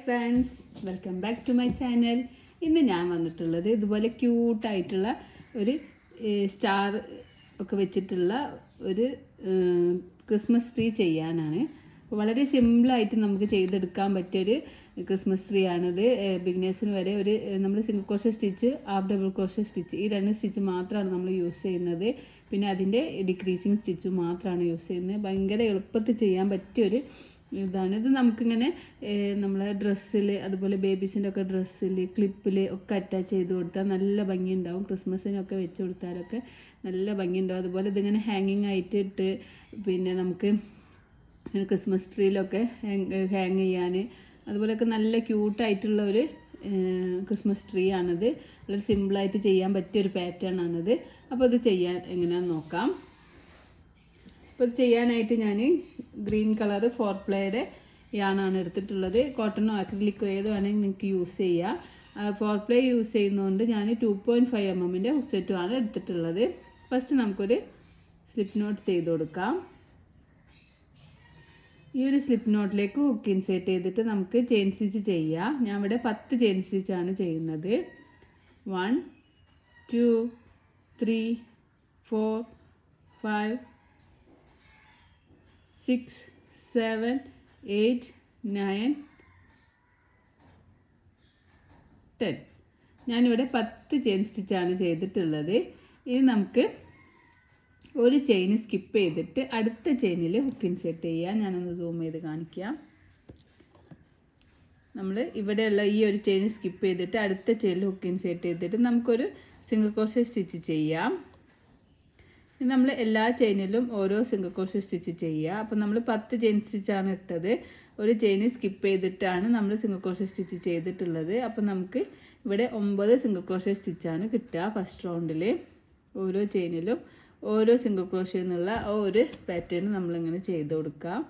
Friends, welcome back to my channel. ഇന്ന് ഞാൻ വന്നിട്ടുള്ളത് ഇതുപോലെ ക്യൂട്ടായിട്ടുള്ള ഒരു സ്റ്റാർ ഒക്കെ വെച്ചിട്ടുള്ള ഒരു ക്രിസ്മസ് ട്രീ ചെയ്യാനാണ്. വളരെ സിമ്പിളായിട്ട് നമുക്ക് ചെയ്തെടുക്കാൻ പറ്റിയൊരു ക്രിസ്മസ് ട്രീ ആണിത്. ബിഗിനേഴ്സിന് വരെ ഒരു നമ്മൾ single crochet stitch, half double crochet stitch, ഈ രണ്ട് സ്റ്റിച്ച് മാത്രമാണ് നമ്മൾ യൂസ് ചെയ്യുന്നത്. പിന്നെ അതിൻ്റെ ഡിക്രീസിങ് സ്റ്റിച്ച് മാത്രമാണ് യൂസ് ചെയ്യുന്നത്. ഭയങ്കര എളുപ്പത്തിൽ ചെയ്യാൻ പറ്റിയൊരു ഇതാണ് ഇത്. നമുക്കിങ്ങനെ നമ്മളെ ഡ്രസ്സിൽ, അതുപോലെ ബേബീസിൻ്റെ ഒക്കെ ഡ്രസ്സിൽ, ക്ലിപ്പിൽ ഒക്കെ അറ്റാച്ച് ചെയ്ത് കൊടുത്താൽ നല്ല ഭംഗിയുണ്ടാവും. ക്രിസ്മസിനൊക്കെ വെച്ച് കൊടുത്താലൊക്കെ നല്ല ഭംഗിയുണ്ടാവും. അതുപോലെ ഇതിങ്ങനെ ഹാങ്ങിങ് ആയിട്ട് ഇട്ട് പിന്നെ നമുക്ക് ക്രിസ്മസ് ട്രീയിലൊക്കെ ഹാങ് ചെയ്യാൻ, അതുപോലെയൊക്കെ നല്ല ക്യൂട്ടായിട്ടുള്ള ഒരു ക്രിസ്മസ് ട്രീ ആണിത്. വളരെ സിമ്പിളായിട്ട് ചെയ്യാൻ പറ്റിയൊരു പാറ്റേൺ ആണിത്. അപ്പോൾ ഇത് ചെയ്യാൻ എങ്ങനെയാണെന്ന് നോക്കാം. അപ്പോൾ ഇത് ചെയ്യാനായിട്ട് ഞാൻ ഗ്രീൻ കളർ 4 പ്ലേയുടെ യാണാണ് എടുത്തിട്ടുള്ളത്. കോട്ടണോ അക്രിലിക്കോ ഏത് വേണമെങ്കിൽ നിങ്ങൾക്ക് യൂസ് ചെയ്യാം. 4 പ്ലേ യൂസ് ചെയ്യുന്നതുകൊണ്ട് ഞാൻ 2.5 mm സെറ്റുമാണ് എടുത്തിട്ടുള്ളത്. ഫസ്റ്റ് നമുക്കൊരു സ്ലിപ്പ് നോട്ട് ചെയ്ത് കൊടുക്കാം. ഈ ഒരു സ്ലിപ്പ് നോട്ടിലേക്ക് ഹുക്ക് ഇൻസേർട്ട് ചെയ്തിട്ട് നമുക്ക് ചെയിൻ സ്റ്റിച്ച് ചെയ്യാം. ഞാൻ ഇവിടെ 10 ചെയിൻ സ്റ്റിച്ചാണ് ചെയ്യുന്നത്. 1 2 3 4 5 6 7 8 9 10. ഞാനിവിടെ 10 ചെയിൻ സ്റ്റിച്ചാണ് ചെയ്തിട്ടുള്ളത്. ഇനി നമുക്ക് ഒരു ചെയിൻ സ്കിപ്പ് ചെയ്തിട്ട് അടുത്ത ചെയിനിൽ ഹുക്ക് ഇൻസേർട്ട് ചെയ്യാം. ഞാനൊന്ന് സൂം ചെയ്ത് കാണിക്കാം. നമ്മൾ ഇവിടെയുള്ള ഈ ഒരു ചെയിൻ സ്കിപ്പ് ചെയ്തിട്ട് അടുത്ത ചെയിനിൽ ഹുക്ക് ഇൻസേർട്ട് ചെയ്തിട്ട് നമുക്കൊരു സിംഗിൾ ക്രോഷേ സ്റ്റിച്ച് ചെയ്യാം. നമ്മൾ എല്ലാ ചെയിനിലും ഓരോ സിംഗിൾ ക്രോഷേ സ്റ്റിച്ച് ചെയ്യുക. അപ്പോൾ നമ്മൾ 10 ചെയിൻ സ്റ്റിച്ചാണ് ഇട്ടത്. ഒരു ചെയിൻ സ്കിപ്പ് ചെയ്തിട്ടാണ് നമ്മൾ സിംഗിൾ ക്രോഷേ സ്റ്റിച്ച് ചെയ്തിട്ടുള്ളത്. അപ്പോൾ നമുക്ക് ഇവിടെ 9 സിംഗിൾ ക്രോഷേ സ്റ്റിച്ചാണ് കിട്ടുക ഫസ്റ്റ് റൗണ്ടിൽ. ഓരോ ചെയിനിലും ഓരോ സിംഗിൾ ക്രോഷേ എന്നുള്ള ഒരു പാറ്റേൺ നമ്മളിങ്ങനെ ചെയ്ത് കൊടുക്കാം.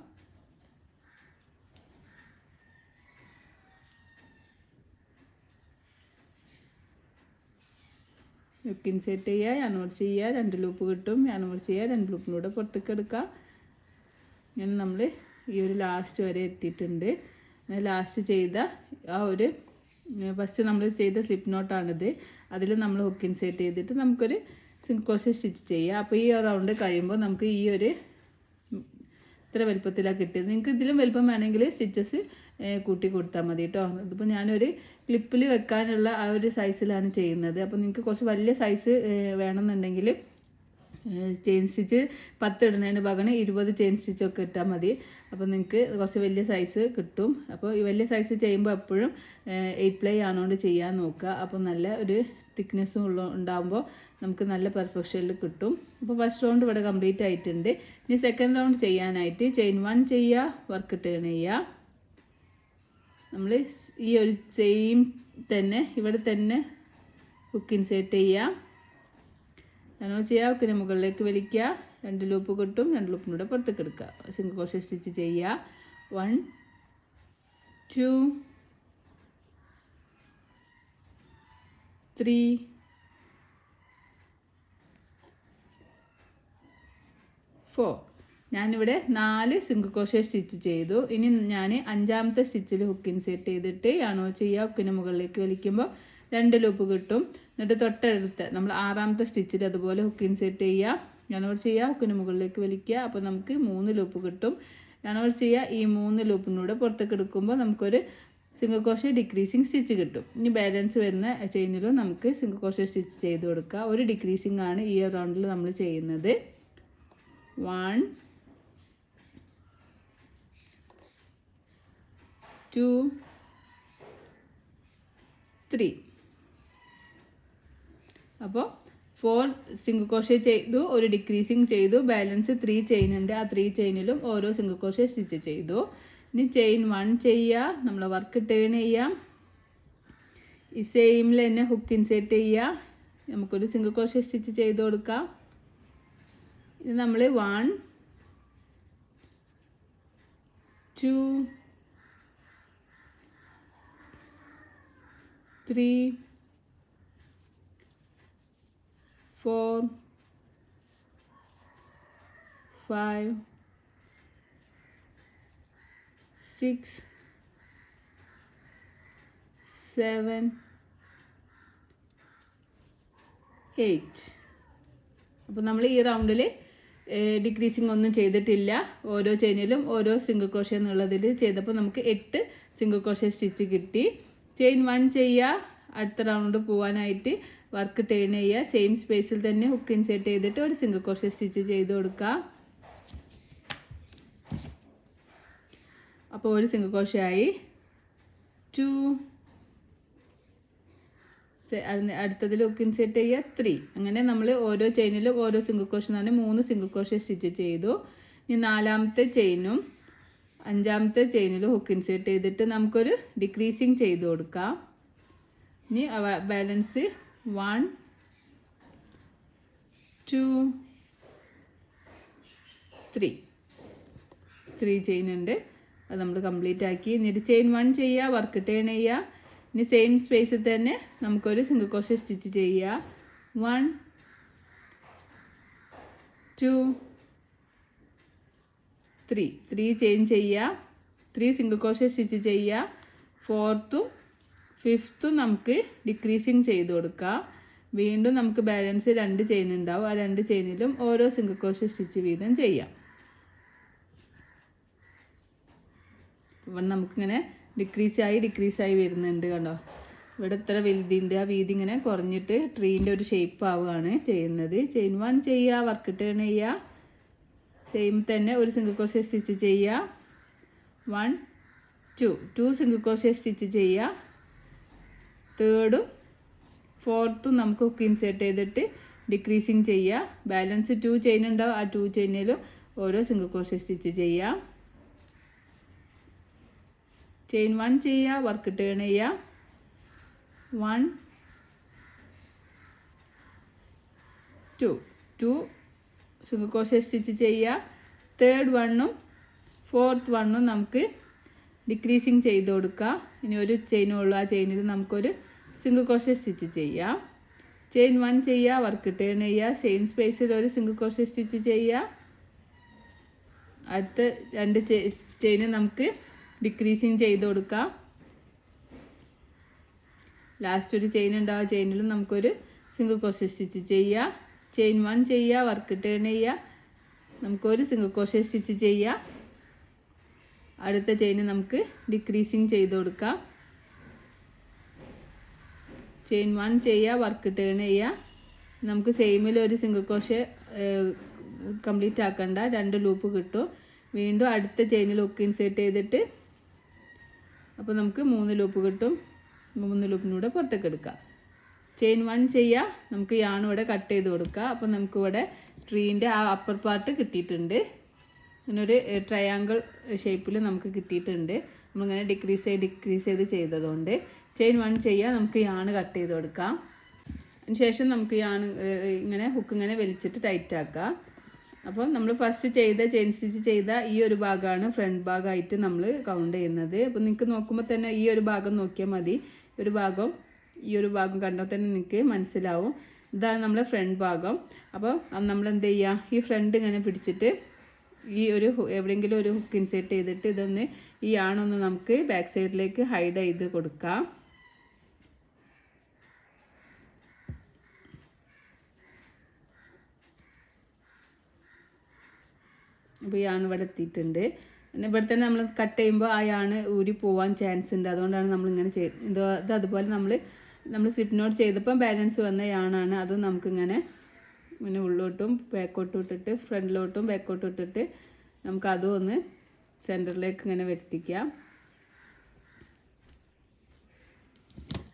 ഹുക്ക് ഇൻസേർട്ട് ചെയ്യുക, യാനോട് ചെയ്യുക, 2 ലൂപ്പ് കിട്ടും. യാനോട് ചെയ്യുക, 2 ലൂപ്പിലൂടെ പുറത്തേക്ക് എടുക്കുക. ഇങ്ങനെ നമ്മൾ ഈ ഒരു ലാസ്റ്റ് വരെ എത്തിയിട്ടുണ്ട്. ലാസ്റ്റ് ചെയ്ത ആ ഒരു ഫസ്റ്റ് നമ്മൾ ചെയ്ത സ്ലിപ്പ് നോട്ടാണിത്. അതിൽ നമ്മൾ ഹുക്ക് ഇൻസേർട്ട് ചെയ്തിട്ട് നമുക്കൊരു സിംഗിൾ ക്രോഷേ സ്റ്റിച്ച് ചെയ്യുക. അപ്പോൾ ഈ റൗണ്ട് കഴിയുമ്പോൾ നമുക്ക് ഈ ഒരു ഇത്ര വലുപ്പത്തിലാണ് കിട്ടിയത്. നിങ്ങൾക്ക് ഇതിലും വലുപ്പം വേണമെങ്കിൽ സ്റ്റിച്ചസ് കൂട്ടി കൊടുത്താൽ മതി കേട്ടോ. ഇതിപ്പോൾ ഞാനൊരു ക്ലിപ്പിൽ വെക്കാനുള്ള ആ ഒരു സൈസിലാണ് ചെയ്യുന്നത്. അപ്പോൾ നിങ്ങൾക്ക് കുറച്ച് വലിയ സൈസ് വേണമെന്നുണ്ടെങ്കിൽ ചെയിൻ സ്റ്റിച്ച് 10 ഇടുന്നതിന് പകരം 20 ചെയിൻ സ്റ്റിച്ചൊക്കെ ഇട്ടാൽ മതി. അപ്പോൾ നിങ്ങൾക്ക് കുറച്ച് വലിയ സൈസ് കിട്ടും. അപ്പോൾ ഈ വലിയ സൈസ് ചെയ്യുമ്പോൾ എപ്പോഴും 8 പ്ലേ ആണോണ്ട് ചെയ്യാൻ നോക്കുക. അപ്പോൾ നല്ല ഒരു തിക്നെസ്സും ഉണ്ടാകുമ്പോൾ നമുക്ക് നല്ല പെർഫെക്ഷനിൽ കിട്ടും. അപ്പോൾ ഫസ്റ്റ് റൗണ്ട് ഇവിടെ കംപ്ലീറ്റ് ആയിട്ടുണ്ട്. ഇനി സെക്കൻഡ് റൗണ്ട് ചെയ്യാനായിട്ട് ചെയിൻ 1 ചെയ്യുക, വർക്ക് ടേൺ ചെയ്യുക. നമ്മൾ ഈ ഒരു സെയിം തന്നെ ഇവിടെ തന്നെ ഹുക്ക് ഇൻസേർട്ട് ചെയ്യുക, ഞാനോ ചെയ്യുക, ഹുക്കിന് മുകളിലേക്ക് വലിക്കുക, 2 ലൂപ്പ് കിട്ടും. 2 ലൂപ്പിനൂടെ പുറത്തേക്ക് എടുക്കുക. സിംഗിൾ ക്രോഷേ സ്റ്റിച്ച് ചെയ്യുക. 1 2 3 4. ഞാനിവിടെ 4 സിംഗിൾ ക്രോഷേ സ്റ്റിച്ച് ചെയ്തു. ഇനി ഞാൻ 5ാമത്തെ സ്റ്റിച്ചിൽ ഹുക്ക് ഇൻസേർട്ട് ചെയ്തിട്ട് യാണോ ചെയ്യുക, ഹുക്കിന് മുകളിലേക്ക് വലിക്കുമ്പോൾ 2 ലൂപ്പ് കിട്ടും. എന്നിട്ട് തൊട്ടടുത്ത് നമ്മൾ 6ാമത്തെ സ്റ്റിച്ചിൽ അതുപോലെ ഹുക്ക് ഇൻസേർട്ട് ചെയ്യുക, യാണോ ചെയ്യുക, ഹുക്കിന് മുകളിലേക്ക് വലിക്കുക. അപ്പോൾ നമുക്ക് 3 ലൂപ്പ് കിട്ടും. യാണോ ചെയ്യുക, ഈ 3 ലൂപ്പിനൂടെ പുറത്തേക്ക് എടുക്കുമ്പോൾ നമുക്കൊരു സിംഗിൾ ക്രോഷേ ഡിക്രീസിങ് സ്റ്റിച്ച് കിട്ടും. ഇനി ബാലൻസ് വരുന്ന ചെയിനിലും നമുക്ക് സിംഗിൾ ക്രോഷേ സ്റ്റിച്ച് ചെയ്ത് കൊടുക്കുക. ഒരു ഡിക്രീസിങ് ആണ് ഈ റൗണ്ടിൽ നമ്മൾ ചെയ്യുന്നത്. 1 2 3. അപ്പോൾ 4 സിംഗിൾ ക്രോഷേ ചെയ്തു, ഒരു ഡിക്രീസിങ് ചെയ്തു, ബാലൻസ് 3 ചെയിൻ ഉണ്ട്. ആ 3 ചെയിനിലും ഓരോ സിംഗിൾ ക്രോഷേ സ്റ്റിച്ച് ചെയ്തു. ഇനി ചെയിൻ 1 ചെയ്യുക, നമ്മൾ വർക്ക് ടേൺ ചെയ്യാം. ഈ സെയിമിൽ തന്നെ ഹുക്ക് ഇൻസേർട്ട് ചെയ്യുക, നമുക്കൊരു സിംഗിൾ ക്രോഷേ സ്റ്റിച്ച് ചെയ്ത് കൊടുക്കാം. ഇത് നമ്മൾ 1 2 3 4 5 6 7 8. അപ്പോൾ നമ്മൾ ഈ റൗണ്ടിൽ ഡിക്രീസിങ് ഒന്നും ചെയ്തിട്ടില്ല. ഓരോ ചെയിനിലും ഓരോ സിംഗിൾ ക്രോഷ്യ എന്നുള്ളതിൽ ചെയ്തപ്പോൾ നമുക്ക് 8 സിംഗിൾ ക്രോഷ്യ സ്റ്റിച്ച് കിട്ടി. ചെയിൻ 1 ചെയ്യുക. അടുത്ത റൗണ്ട് പോകാനായിട്ട് വർക്ക് ടേൺ ചെയ്യുക. സെയിം സ്പേസിൽ തന്നെ ഹുക്ക് ഇൻസേർട്ട് ചെയ്തിട്ട് ഒരു സിംഗിൾ ക്രോഷ്യ സ്റ്റിച്ച് ചെയ്ത് കൊടുക്കുക. അപ്പോൾ ഒരു സിംഗിൾ ക്രോഷ്യ ആയി. 2. അടുത്തതിൽ ഹുക്ക് ഇൻസേർട്ട് ചെയ്യുക. 3. അങ്ങനെ നമ്മൾ ഓരോ ചെയിനിലും ഓരോ സിംഗിൾ ക്രോഷ്യ എന്ന് പറഞ്ഞാൽ 3 സിംഗിൾ ക്രോഷ്യ സ്റ്റിച്ച് ചെയ്തു. ഇനി 4ാമത്തെ ചെയിനും 5ാമത്തെ ചെയിനിലും ഹുക്ക് ഇൻസേർട്ട് ചെയ്തിട്ട് നമുക്കൊരു ഡിക്രീസിങ് ചെയ്ത് കൊടുക്കാം. ഇനി ബാലൻസ് 1 2 3 ചെയിൻ ഉണ്ട്. അത് നമ്മൾ കംപ്ലീറ്റ് ആക്കി. എന്നിട്ട് ചെയിൻ 1 ചെയ്യുക. വർക്ക് ടേൺ ചെയ്യുക. ഇനി സെയിം സ്പേസിൽ തന്നെ നമുക്കൊരു സിംഗിൾ ക്രോഷ്യ സ്റ്റിച്ച് ചെയ്യുക. 1 2 3 ചെയിൻ ചെയ്യുക. 3 സിംഗിൾ ക്രോഷ്യ സ്റ്റിച്ച് ചെയ്യുക. 4th 5th നമുക്ക് ഡിക്രീസിങ് ചെയ്ത് കൊടുക്കുക. വീണ്ടും നമുക്ക് ബാലൻസ് 2 ചെയിൻ ഉണ്ടാവും. ആ 2 ചെയിനിലും ഓരോ സിംഗിൾ ക്രോഷ്യ സ്റ്റിച്ച് വീതം ചെയ്യാം. അപ്പം നമുക്കിങ്ങനെ ഡിക്രീസായി വരുന്നുണ്ട്. കണ്ടോ, ഇവിടെ ഇത്ര വലുതുണ്ട്. ആ വീതി ഇങ്ങനെ കുറഞ്ഞിട്ട് ട്രീൻ്റെ ഒരു ഷേപ്പ് ആവുകയാണ് ചെയ്യുന്നത്. ചെയിൻ 1 ചെയ്യുക. വർക്ക് ടേൺ ചെയ്യുക. സെയിം തന്നെ ഒരു സിംഗിൾ ക്രോഷ്യ സ്റ്റിച്ച് ചെയ്യുക. 1 2 സിംഗിൾ ക്രോഷ്യ സ്റ്റിച്ച് ചെയ്യുക. 3rd 4th നമുക്ക് ഹുക്ക് ഇൻസേർട്ട് ചെയ്തിട്ട് ഡിക്രീസിങ് ചെയ്യുക. ബാലൻസ് 2 ചെയിൻ ഉണ്ടാവും. ആ 2 ചെയിനിലും ഓരോ സിംഗിൾ ക്രോഷ്യ സ്റ്റിച്ച് ചെയ്യുക. ചെയിൻ 1 ചെയ്യുക. വർക്ക് ടേൺ ചെയ്യുക. 1 2 സിംഗിൾ ക്രോഷ്യ സ്റ്റിച്ച് ചെയ്യുക. 3rd 1ഉം 4th 1ഉം നമുക്ക് ഡിക്രീസിങ് ചെയ്ത് കൊടുക്കുക. ഇനി ഒരു ചെയിനേ ഉള്ളൂ. ആ ചെയിനിൽ നമുക്കൊരു സിംഗിൾ ക്രോഷ്യ സ്റ്റിച്ച് ചെയ്യാം. ചെയിൻ 1 ചെയ്യുക. വർക്ക് ടേൺ ചെയ്യുക. സെയിം സ്പേസിൽ ഒരു സിംഗിൾ ക്രോഷ്യ സ്റ്റിച്ച് ചെയ്യുക. അടുത്ത 2 ചെയിന് നമുക്ക് ഡിക്രീസിങ് ചെയ്ത് കൊടുക്കാം. ലാസ്റ്റ് ഒരു ചെയിൻ ഉണ്ടാവും. ആ ചെയിനിലും നമുക്കൊരു സിംഗിൾ ക്രോഷ്യ സ്റ്റിച്ച് ചെയ്യുക. ചെയിൻ 1 ചെയ്യുക. വർക്ക് ടേൺ ചെയ്യുക. നമുക്കൊരു സിംഗിൾ ക്രോഷ്യ സ്റ്റിച്ച് ചെയ്യുക. അടുത്ത ചെയിന് നമുക്ക് ഡിക്രീസിങ് ചെയ്ത് കൊടുക്കാം. ചെയിൻ 1 ചെയ്യുക. വർക്ക് ടേൺ ചെയ്യുക. നമുക്ക് സെയിമിൽ ഒരു സിംഗിൾ ക്രോഷ്യ കംപ്ലീറ്റ് ആക്കണ്ട. 2 ലൂപ്പ് കിട്ടും. വീണ്ടും അടുത്ത ചെയിനിൽ ഹുക്ക് ഇൻസേർട്ട് ചെയ്തിട്ട് അപ്പോൾ നമുക്ക് 3 ലൂപ്പ് കിട്ടും. 3 ലൂപ്പിനൂടെ പുറത്തേക്ക് എടുക്കാം. ചെയിൻ 1 ചെയ്യുക. നമുക്ക് യാൺ ഇവിടെ കട്ട് ചെയ്ത് കൊടുക്കുക. അപ്പോൾ നമുക്കിവിടെ ട്രീൻ്റെ ആ അപ്പർ പാർട്ട് കിട്ടിയിട്ടുണ്ട്. ഇങ്ങനൊരു ട്രയാങ്കിൾ ഷേപ്പിൽ നമുക്ക് കിട്ടിയിട്ടുണ്ട്. നമ്മളിങ്ങനെ ഡിക്രീസ് ചെയ്ത് ചെയ്തതുകൊണ്ട്. ചെയിൻ 1 ചെയ്യുക. നമുക്ക് യാൺ കട്ട് ചെയ്ത് കൊടുക്കാം. അതിനുശേഷം നമുക്ക് യാൺ ഇങ്ങനെ ഹുക്ക് ഇങ്ങനെ വലിച്ചിട്ട് ടൈറ്റ് ആക്കാം. അപ്പോൾ നമ്മൾ ഫസ്റ്റ് ചെയ്ത ചെയിൻ സ്റ്റിച്ച് ചെയ്ത ഈ ഒരു ഭാഗമാണ് ഫ്രണ്ട് ഭാഗമായിട്ട് നമ്മൾ കൗണ്ട് ചെയ്യുന്നത്. അപ്പോൾ നിങ്ങൾക്ക് നോക്കുമ്പോൾ തന്നെ ഈ ഒരു ഭാഗം നോക്കിയാൽ മതി. ഈ ഒരു ഭാഗം കണ്ടാൽ തന്നെ നിങ്ങൾക്ക് മനസ്സിലാവും. ഇതാണ് നമ്മളെ ഫ്രണ്ട് ഭാഗം. അപ്പോൾ നമ്മൾ എന്ത് ചെയ്യുക, ഈ ഫ്രണ്ട് ഇങ്ങനെ പിടിച്ചിട്ട് ഈ ഒരു എവിടെയെങ്കിലും ഒരു ഹുക്ക് ഇൻസേർട്ട് ചെയ്തിട്ട് ഇതൊന്ന് ഈ യാണൊന്ന് നമുക്ക് ബാക്ക് സൈഡിലേക്ക് ഹൈഡ് ചെയ്ത് കൊടുക്കാം. അപ്പോൾ ഈ യാൺ ഇവിടെ എത്തിയിട്ടുണ്ട്. പിന്നെ ഇവിടെ തന്നെ നമ്മൾ കട്ട് ചെയ്യുമ്പോൾ ആ യാൺ ഊരി പോവാൻ ചാൻസ് ഉണ്ട്. അതുകൊണ്ടാണ് നമ്മളിങ്ങനെ ഇത് അതുപോലെ നമ്മൾ സ്ലിപ്പ് നോട്ട് ചെയ്തപ്പോൾ ബാലൻസ് വന്ന യാണാണ്. അതും നമുക്കിങ്ങനെ ഉള്ളോട്ടും ബാക്കോട്ടും ഇട്ടിട്ട് ഫ്രണ്ടിലോട്ടും ബാക്കോട്ടും ഇട്ടിട്ട് നമുക്ക് അതും ഒന്ന് സെൻറ്ററിലേക്ക് ഇങ്ങനെ വരുത്തിക്കാം.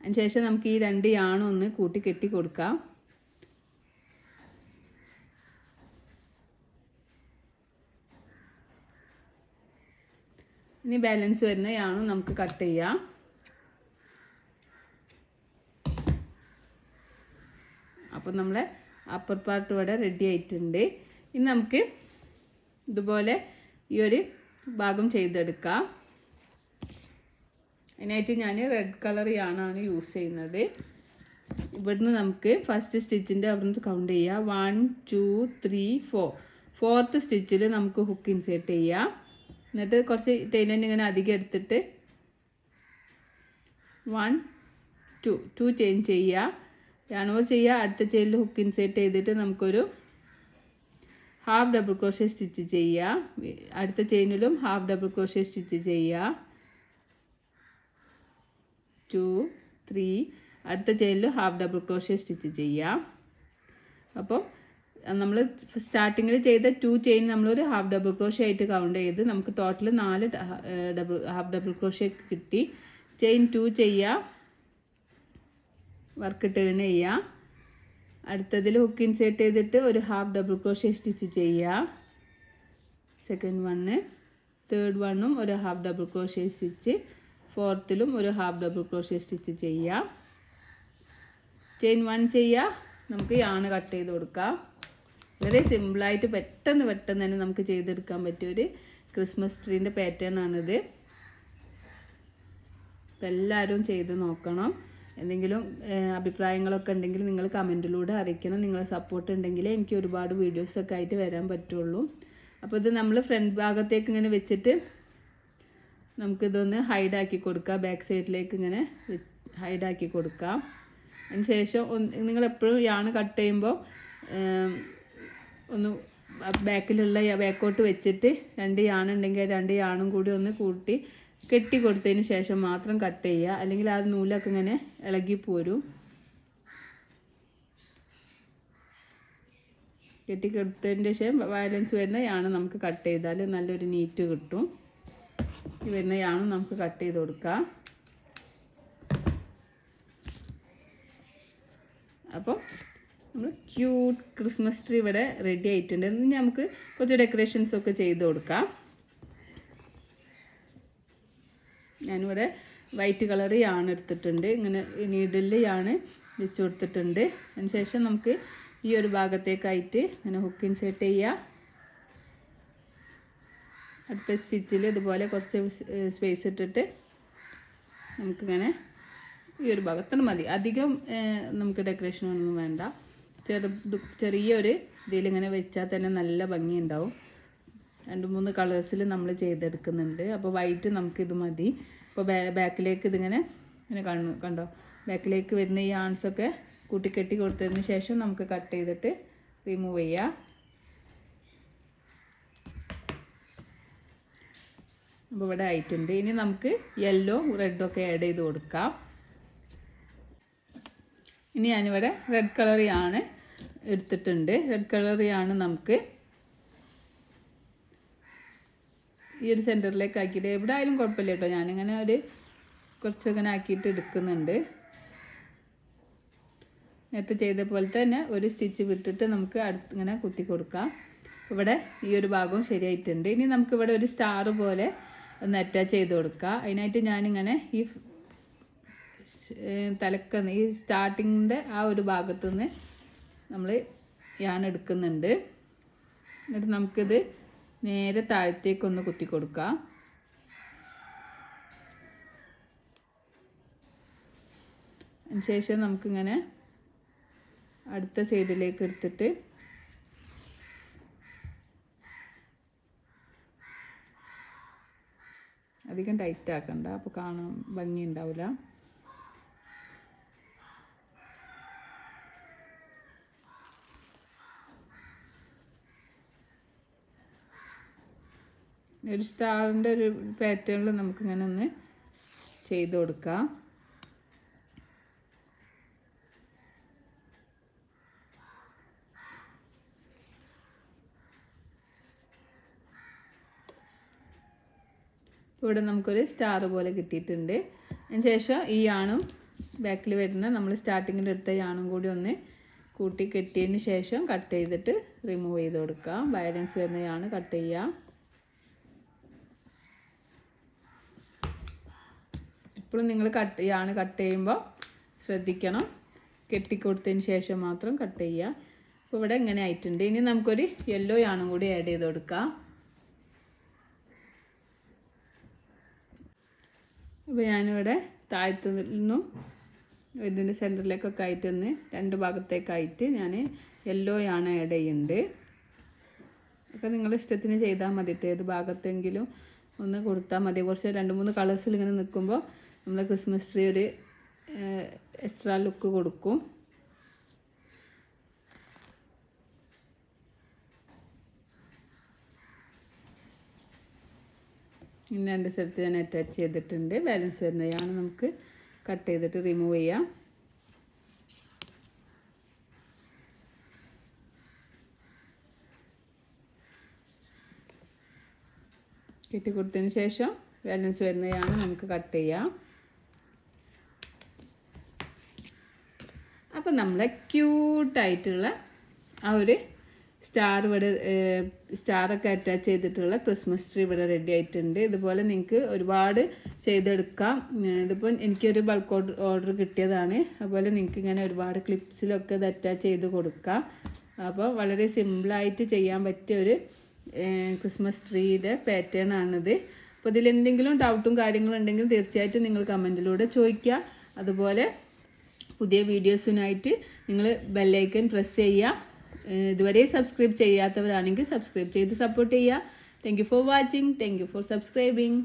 അതിനുശേഷം നമുക്ക് ഈ 2 യാണും ഒന്ന് കൂട്ടി കെട്ടി കൊടുക്കാം. ഇനി ബാലൻസ് വരുന്ന യാണും നമുക്ക് കട്ട് ചെയ്യാം. അപ്പോൾ നമ്മളെ അപ്പർ പാർട്ട് ഇവിടെ റെഡി ആയിട്ടുണ്ട്. ഇനി നമുക്ക് ഇതുപോലെ ഈ ഒരു ഭാഗം ചെയ്തെടുക്കാം. അതിനായിട്ട് ഞാൻ റെഡ് കളർ യാണാണ് യൂസ് ചെയ്യുന്നത്. ഇവിടുന്ന് നമുക്ക് ഫസ്റ്റ് സ്റ്റിച്ചിൻ്റെ അവിടുന്ന് കൗണ്ട് ചെയ്യാം. 1 2 3 4. 4th സ്റ്റിച്ചിൽ നമുക്ക് ഹുക്ക് ഇൻസേർട്ട് ചെയ്യാം. എന്നിട്ട് കുറച്ച് ടൈലൻ്റ് ഇങ്ങനെ അധികം എടുത്തിട്ട് 1 ടു ചെയിൻ ചെയ്യുക, yarn over ചെയ്യുക. അടുത്ത ചെയിനിൽ ഹുക്ക് ഇൻസേർട്ട് ചെയ്തിട്ട് നമുക്കൊരു ഹാഫ് ഡബിൾ ക്രോഷ്യ സ്റ്റിച്ച് ചെയ്യുക. അടുത്ത ചെയിനിലും ഹാഫ് ഡബിൾ ക്രോഷ്യ സ്റ്റിച്ച് ചെയ്യുക. 2 3 അടുത്ത ചെയിനിലും ഹാഫ് ഡബിൾ ക്രോഷ്യ സ്റ്റിച്ച് ചെയ്യുക. അപ്പോൾ നമ്മൾ സ്റ്റാർട്ടിങ്ങിൽ ചെയ്ത 2 ചെയിൻ നമ്മളൊരു ഹാഫ് ഡബിൾ ക്രോഷ്യ ആയിട്ട് കൗണ്ട് ചെയ്ത് നമുക്ക് ടോട്ടൽ 4 ഹാഫ് ഡബിൾ ക്രോഷ്യ കിട്ടി. ചെയിൻ 2 ചെയ്യുക, വർക്ക് ടേൺ ചെയ്യുക. അടുത്തതിൽ ഹുക്ക് ഇൻസേർട്ട് ചെയ്തിട്ട് ഒരു ഹാഫ് ഡബിൾ ക്രോഷ്യ സ്റ്റിച്ച് ചെയ്യുക. സെക്കൻഡ് വണ്ണ്, തേർഡ് വണ്ണും ഒരു ഹാഫ് ഡബിൾ ക്രോഷ്യ സ്റ്റിച്ച്, ഫോർത്തിലും ഒരു ഹാഫ് ഡബിൾ ക്രോഷ്യ സ്റ്റിച്ച് ചെയ്യുക. ചെയിൻ 1 ചെയ്യുക, നമുക്ക് യാണ് കട്ട് ചെയ്ത് കൊടുക്കാം. വളരെ സിമ്പിളായിട്ട് പെട്ടെന്ന് തന്നെ നമുക്ക് ചെയ്തെടുക്കാൻ പറ്റിയൊരു ക്രിസ്മസ് ട്രീൻ്റെ പാറ്റേൺ ആണിത്. അപ്പം എല്ലാവരും ചെയ്ത് നോക്കണം. എന്തെങ്കിലും അഭിപ്രായങ്ങളൊക്കെ ഉണ്ടെങ്കിൽ നിങ്ങൾ കമൻറ്റിലൂടെ അറിയിക്കണം. നിങ്ങളെ സപ്പോർട്ട് ഉണ്ടെങ്കിൽ എനിക്ക് ഒരുപാട് വീഡിയോസൊക്കെ ആയിട്ട് വരാൻ പറ്റുള്ളൂ. അപ്പോൾ ഇത് നമ്മൾ ഫ്രണ്ട് ഭാഗത്തേക്ക് ഇങ്ങനെ വെച്ചിട്ട് നമുക്കിതൊന്ന് ഹൈഡാക്കി കൊടുക്കാം. ബാക്ക് സൈഡിലേക്ക് ഇങ്ങനെ ഹൈഡാക്കി കൊടുക്കാം. അതിന് ശേഷം നിങ്ങളെപ്പോഴും യാണ് കട്ട് ചെയ്യുമ്പോൾ ഒന്ന് ബാക്കിലുള്ള ബാക്കോട്ട് വെച്ചിട്ട് 2 യാണുണ്ടെങ്കിൽ 2 യാണും കൂടി ഒന്ന് കൂട്ടി കെട്ടി കൊടുത്തതിന് ശേഷം മാത്രം കട്ട് ചെയ്യുക. അല്ലെങ്കിൽ ആ നൂലൊക്കെ ഇങ്ങനെ ഇളകിപ്പോരും. കെട്ടി കൊടുത്തതിന് ശേഷം വയലൻസ് വരുന്ന യാണ് നമുക്ക് കട്ട് ചെയ്താൽ നല്ലൊരു നീറ്റ് കിട്ടും. ഈ വരുന്ന യാണ് നമുക്ക് കട്ട് ചെയ്ത് കൊടുക്കാം. അപ്പോൾ നമ്മൾ ക്യൂട്ട് ക്രിസ്മസ് ട്രീ ഇവിടെ റെഡി ആയിട്ടുണ്ട്. ഇനി നമുക്ക് കുറച്ച് ഡെക്കറേഷൻസ് ഒക്കെ ചെയ്ത് കൊടുക്കാം. ഞാനിവിടെ വൈറ്റ് കളർ യാണ് എടുത്തിട്ടുണ്ട്. ഇങ്ങനെ നീഡിൽ യാണ് വെച്ച് കൊടുത്തിട്ടുണ്ട്. അതിന് ശേഷം നമുക്ക് ഈ ഒരു ഭാഗത്തേക്കായിട്ട് ഇങ്ങനെ ഹുക്ക് ഇൻസേർട്ട് ചെയ്യുക. അടുത്ത സ്റ്റിച്ചിൽ ഇതുപോലെ കുറച്ച് സ്പേസ് ഇട്ടിട്ട് നമുക്കിങ്ങനെ ഈ ഒരു ഭാഗത്തിന് മതി. അധികം നമുക്ക് ഡെക്കറേഷനൊന്നും വേണ്ട. ചെറിയൊരു ഇതിലിങ്ങനെ വെച്ചാൽ തന്നെ നല്ല ഭംഗി ഉണ്ടാവും. 2-3 കളേഴ്സിൽ നമ്മൾ ചെയ്തെടുക്കുന്നുണ്ട്. അപ്പോൾ വൈറ്റ് നമുക്കിത് മതി. അപ്പോൾ ബാക്കിലേക്ക് ഇതിങ്ങനെ കണ്ടോ, ബാക്കിലേക്ക് വരുന്ന ഈ ആൺസൊക്കെ കൂട്ടിക്കെട്ടി കൊടുത്തതിന് ശേഷം നമുക്ക് കട്ട് ചെയ്തിട്ട് റിമൂവ് ചെയ്യാം. അപ്പോൾ ഇവിടെ ആയിട്ടുണ്ട്. ഇനി നമുക്ക് യെല്ലോ റെഡൊക്കെ ആഡ് ചെയ്ത് കൊടുക്കാം. ഇനി ഞാനിവിടെ റെഡ് കളർ യാണ് എടുത്തിട്ടുണ്ട്. റെഡ് കളർ യാണ് നമുക്ക് ഈ ഒരു സെൻറ്ററിലേക്ക് ആക്കിയിട്ട് എവിടെ ആയാലും കുഴപ്പമില്ല കേട്ടോ. ഞാനിങ്ങനെ കുറച്ചങ്ങനെ ആക്കിയിട്ട് എടുക്കുന്നുണ്ട്. നേരത്തെ ചെയ്ത പോലെ തന്നെ ഒരു സ്റ്റിച്ച് വിട്ടിട്ട് നമുക്ക് ഇങ്ങനെ കുത്തി കൊടുക്കാം. ഇവിടെ ഈ ഒരു ഭാഗവും ശരിയായിട്ടുണ്ട്. ഇനി നമുക്കിവിടെ ഒരു സ്റ്റാർ പോലെ ഒന്ന് അറ്റാച്ച് ചെയ്ത് കൊടുക്കാം. അതിനായിട്ട് ഞാനിങ്ങനെ ഈ തലക്കുന്ന ഈ സ്റ്റാർട്ടിങ്ങിൻ്റെ ആ ഒരു ഭാഗത്തുനിന്ന് നമ്മൾ യാണ് എടുക്കുന്നുണ്ട്. എന്നിട്ട് നമുക്കിത് നേരെ താഴത്തേക്കൊന്ന് കുത്തി കൊടുക്കാം. അതിനുശേഷം നമുക്കിങ്ങനെ അടുത്ത സൈഡിലേക്ക് എടുത്തിട്ട് അധികം ടൈറ്റ് ആക്കണ്ട, അപ്പോൾ കാണാൻ ഭംഗി ഉണ്ടാവില്ല. ഒരു സ്റ്റാറിൻ്റെ ഒരു പാറ്റേണിൽ നമുക്കിങ്ങനെ ഒന്ന് ചെയ്ത് കൊടുക്കാം. ഇവിടെ നമുക്കൊരു സ്റ്റാർ പോലെ കിട്ടിയിട്ടുണ്ട്. അതിന് ശേഷം ഈ യാണും ബാക്കിൽ വരുന്ന നമ്മൾ സ്റ്റാർട്ടിങ്ങിൽ എടുത്ത യാണും കൂടി ഒന്ന് കൂട്ടി കെട്ടിയതിന് ശേഷം കട്ട് ചെയ്തിട്ട് റിമൂവ് ചെയ്ത് കൊടുക്കാം. ബാലൻസ് വരുന്ന യാണ് കട്ട് ചെയ്യാം. ഇപ്പോഴും നിങ്ങൾ യാണ് കട്ട് ചെയ്യുമ്പോൾ ശ്രദ്ധിക്കണം, കെട്ടിക്കൊടുത്തതിന് ശേഷം മാത്രം കട്ട് ചെയ്യുക. അപ്പോൾ ഇവിടെ ഇങ്ങനെ ആയിട്ടുണ്ട്. ഇനി നമുക്കൊരു യെല്ലോ യാണും കൂടി ആഡ് ചെയ്ത് കൊടുക്കാം. അപ്പോൾ ഞാനിവിടെ താഴത്തു നിന്നും ഇതിൻ്റെ സെൻറ്ററിലേക്കൊക്കെ ആയിട്ടൊന്ന് 2 ഭാഗത്തേക്കായിട്ട് ഞാൻ യെല്ലോ യാണ് ആഡ് ചെയ്യുന്നുണ്ട്. ഒക്കെ നിങ്ങളുടെ ഇഷ്ടത്തിന് ചെയ്താൽ മതിയിട്ട് ഏത് ഭാഗത്തെങ്കിലും ഒന്ന് കൊടുത്താൽ മതി. കുറച്ച് 2-3 കളേഴ്സിൽ ഇങ്ങനെ നിൽക്കുമ്പോൾ നമ്മൾ ക്രിസ്മസ് ട്രീ ഒരു എക്സ്ട്രാ ലുക്ക് കൊടുക്കും. ഇനി 2 സ്ഥലത്ത് ഞാൻ അറ്റാച്ച് ചെയ്തിട്ടുണ്ട്. ബാലൻസ് വരുന്നതാണ് നമുക്ക് കട്ട് ചെയ്തിട്ട് റിമൂവ് ചെയ്യാം. കെട്ടി കൊടുത്തതിന് ശേഷം ബാലൻസ് വരുന്നതാണ് നമുക്ക് കട്ട് ചെയ്യാം. അപ്പം നമ്മളെ ക്യൂട്ടായിട്ടുള്ള ആ ഒരു സ്റ്റാറൊക്കെ അറ്റാച്ച് ചെയ്തിട്ടുള്ള ക്രിസ്മസ് ട്രീ ഇവിടെ റെഡി ആയിട്ടുണ്ട്. ഇതുപോലെ നിങ്ങൾക്ക് ഒരുപാട് ചെയ്തെടുക്കാം. ഇതിപ്പോൾ എനിക്കൊരു ബൾക്ക് ഓർഡർ കിട്ടിയതാണ്. അതുപോലെ നിങ്ങൾക്ക് ഇങ്ങനെ ഒരുപാട് ക്ലിപ്സിലൊക്കെ ഇത് അറ്റാച്ച് ചെയ്ത് കൊടുക്കാം. അപ്പോൾ വളരെ സിമ്പിളായിട്ട് ചെയ്യാൻ പറ്റിയ ഒരു ക്രിസ്മസ് ട്രീയുടെ പാറ്റേൺ ആണിത്. അപ്പോൾ ഇതിലെന്തെങ്കിലും ഡൗട്ടും കാര്യങ്ങളും ഉണ്ടെങ്കിൽ തീർച്ചയായിട്ടും നിങ്ങൾ കമൻറ്റിലൂടെ ചോദിക്കുക. അതുപോലെ പുതിയ വീഡിയോസിനായിട്ട് നിങ്ങൾ ബെല്ലൈക്കൺ പ്രസ് ചെയ്യുക. ഇതുവരെ സബ്സ്ക്രൈബ് ചെയ്യാത്തവരാണെങ്കിൽ സബ്സ്ക്രൈബ് ചെയ്ത് സപ്പോർട്ട് ചെയ്യുക. Thank you for watching. Thank you for subscribing.